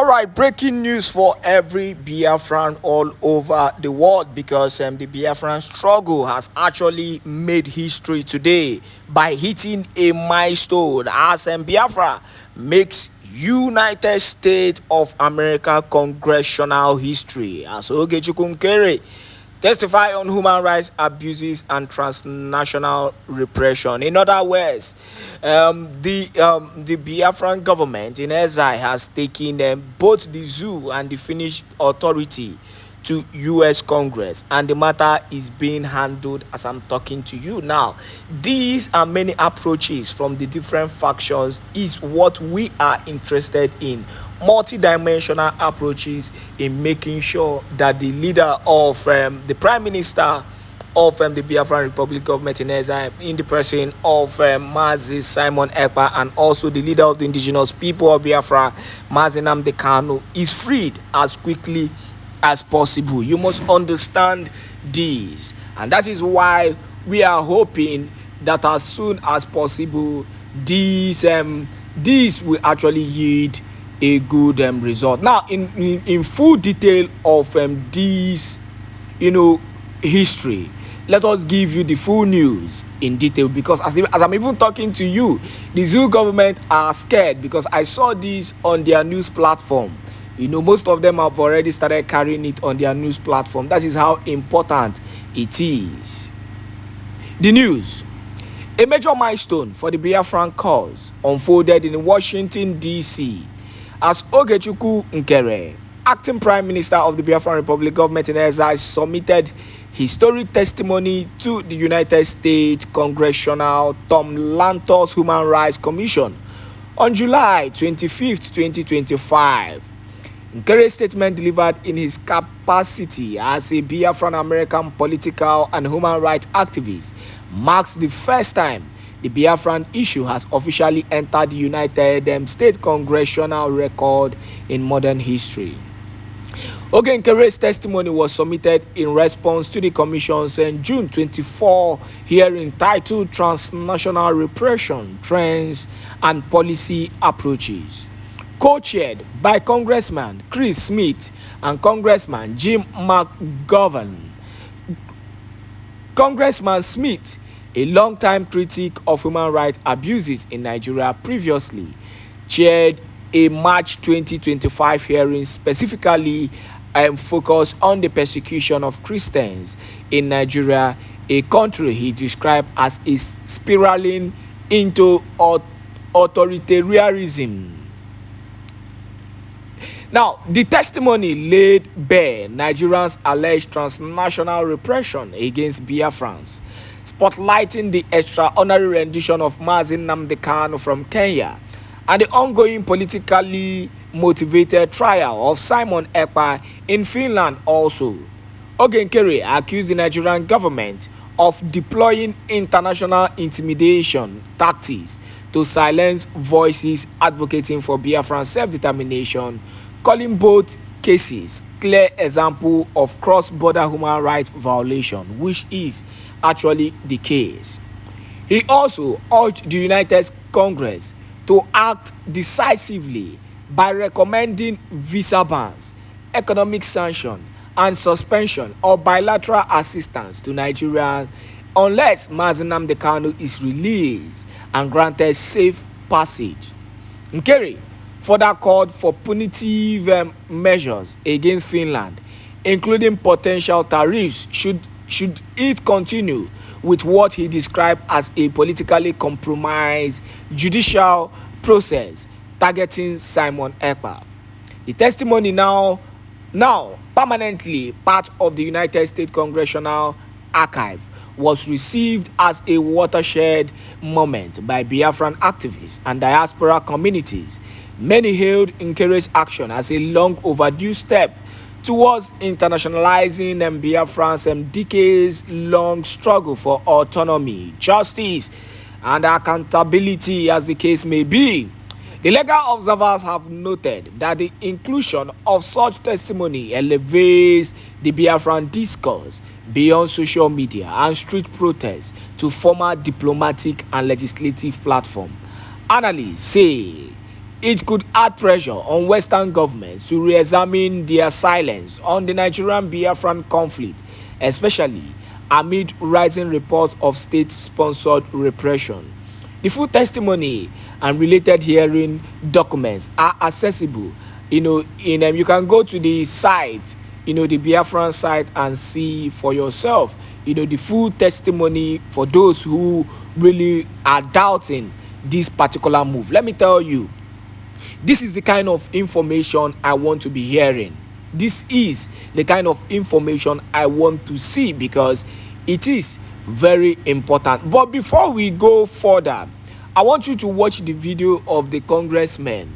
All right, breaking news for every Biafran all over the world because the Biafran struggle has actually made history today by hitting a milestone as Biafra makes United States of America congressional history as Ogechukwu Nkere testify on human rights abuses and transnational repression. In other words, the Biafran government in exile has taken both the zoo and the Finnish authority to U.S. Congress, and the matter is being handled as I'm talking to you now. These are many approaches from the different factions is what we are interested in. Multi-dimensional approaches in making sure that the leader of the prime minister of the Biafran Republic government in exile, in the person of Mazi Simon ÈKPÁ, and also the leader of the indigenous people of Biafra, Mazi Nnamdi Kanu, is freed as quickly as possible. You must understand this, and that is why we are hoping that as soon as possible this will actually yield a good result. Now in full detail of this history, let us give you the full news in detail, because as I'm even talking to you, the zoo government are scared because I saw this on their news platform. Most of them have already started carrying it on their news platform. That is how important it is. The news. A major milestone for the Biafran cause unfolded in Washington, D.C. as Ogechukwu Nkere, acting Prime Minister of the Biafran Republic government in exile, submitted historic testimony to the United States Congressional Tom Lantos Human Rights Commission on July 25, 2025. Nkere's statement, delivered in his capacity as a Biafran American political and human rights activist, marks the first time the Biafran issue has officially entered the United States congressional record in modern history. Nkere's testimony was submitted in response to the Commission's June 24 hearing titled Transnational Repression, Trends and Policy Approaches, co-chaired by Congressman Chris Smith and Congressman Jim McGovern. Congressman Smith, a long-time critic of human rights abuses in Nigeria, previously chaired a March 2025 hearing specifically focused on the persecution of Christians in Nigeria, a country he described as is spiraling into authoritarianism. Now, the testimony laid bare Nigerians' alleged transnational repression against Biafrans, spotlighting the extraordinary rendition of Mazi Nnamdi Kanu from Kenya and the ongoing politically motivated trial of Simon èKPÁ in Finland also. Nkere accused the Nigerian government of deploying international intimidation tactics to silence voices advocating for Biafran self-determination, calling both cases clear example of cross-border human rights violation, which is actually the case. He also urged the United States Congress to act decisively by recommending visa bans, economic sanctions, and suspension of bilateral assistance to Nigeria unless Mazi Nnamdi Kanu is released and granted safe passage. Nkere further called for punitive measures against Finland, including potential tariffs should it continue with what he described as a politically compromised judicial process targeting Simon èKPÁ. The testimony now permanently part of the United States Congressional Archive was received as a watershed moment by Biafran activists and diaspora communities. Many hailed Nkere's action as a long overdue step towards internationalizing Biafran's decades-long struggle for autonomy, justice, and accountability, as the case may be. The legal observers have noted that the inclusion of such testimony elevates the Biafran discourse beyond social media and street protests to former diplomatic and legislative platform. Analysts say it could add pressure on Western governments to re-examine their silence on the Nigerian Biafran conflict, especially amid rising reports of state-sponsored repression. The full testimony and related hearing documents are accessible. You can go to the site, the Biafran site, and see for yourself, the full testimony for those who really are doubting this particular move. Let me tell you, this is the kind of information I want to be hearing. This is the kind of information I want to see, because it is very important. But before we go further, I want you to watch the video of the congressman,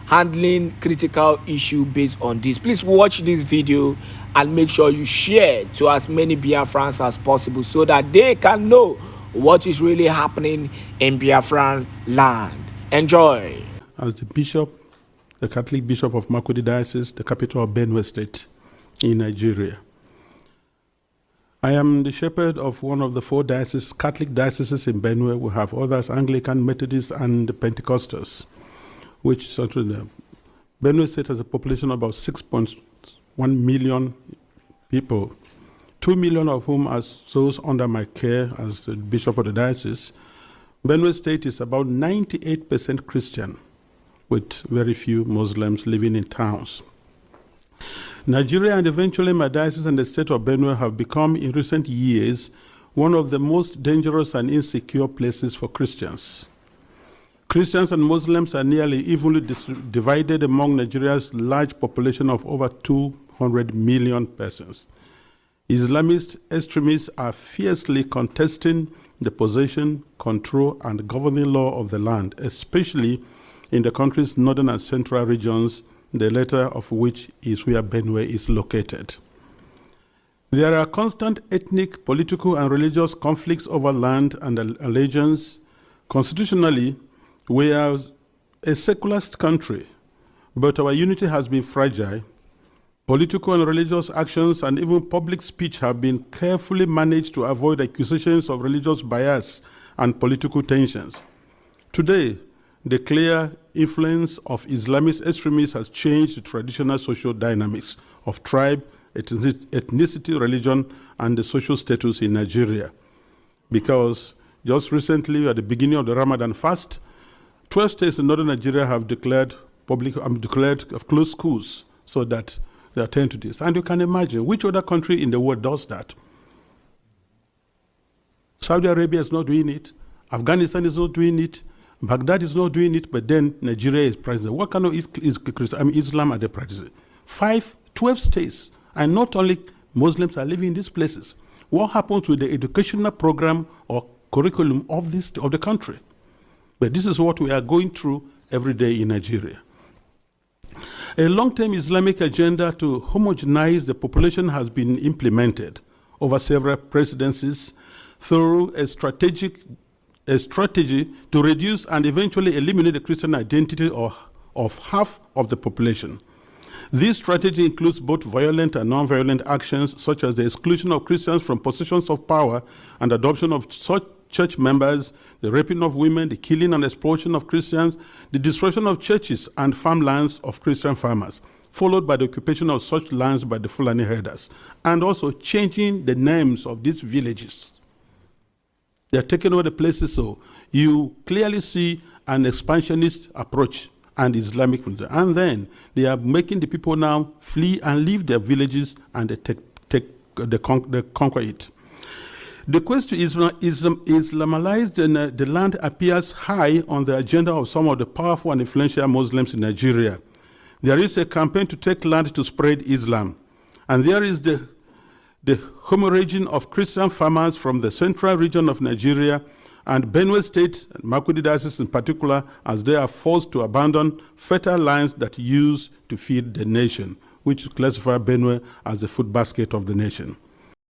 handling critical issue based on this. Please watch this video and make sure you share to as many Biafrans as possible so that they can know what is really happening in Biafran land. Enjoy. As the bishop, the Catholic Bishop of Makurdi Diocese, the capital of Benue State in Nigeria. I am the shepherd of one of the 4 dioceses, Catholic dioceses in Benue. We have others, Anglican, Methodist, and Pentecostals, which sort of the Benue State has a population of about 6.1 million people, 2 million of whom are those under my care as the bishop of the diocese. Benue State is about 98% Christian, with very few Muslims living in towns. Nigeria, and eventually my diocese and the state of Benue, have become in recent years one of the most dangerous and insecure places for Christians. Christians and Muslims are nearly evenly divided among Nigeria's large population of over 200 million persons. Islamist extremists are fiercely contesting the possession, control, and governing law of the land, especially in the country's northern and central regions, the latter of which is where Benue is located. There are constant ethnic, political, and religious conflicts over land and allegiance. Constitutionally, we are a secular country, but our unity has been fragile. Political and religious actions and even public speech have been carefully managed to avoid accusations of religious bias and political tensions. Today, the clear influence of Islamist extremists has changed the traditional social dynamics of tribe, ethnicity, religion, and the social status in Nigeria. Because just recently, at the beginning of the Ramadan fast, 12 states in northern Nigeria have declared closed schools so that they attend to this. And you can imagine, which other country in the world does that? Saudi Arabia is not doing it. Afghanistan is not doing it. Baghdad is not doing it, but then Nigeria is practicing. What kind of Islam are they practicing? 12 states, and not only Muslims are living in these places. What happens with the educational program or curriculum of the country? But this is what we are going through every day in Nigeria. A long-term Islamic agenda to homogenize the population has been implemented over several presidencies through a strategy to reduce and eventually eliminate the Christian identity of half of the population. This strategy includes both violent and non-violent actions, such as the exclusion of Christians from positions of power and adoption of such church members, the raping of women, the killing and exploitation of Christians, the destruction of churches and farmlands of Christian farmers, followed by the occupation of such lands by the Fulani herders, and also changing the names of these villages. They are taking over the places, so you clearly see an expansionist approach and Islamic, and then they are making the people now flee and leave their villages, and they conquer it. The quest to Islamalize the land appears high on the agenda of some of the powerful and influential Muslims in Nigeria. There is a campaign to take land to spread Islam, and there is the hemorrhaging of Christian farmers from the central region of Nigeria and Benue State, and Makurdi Diocese in particular, as they are forced to abandon fertile lands that used to feed the nation, which classify Benue as the food basket of the nation.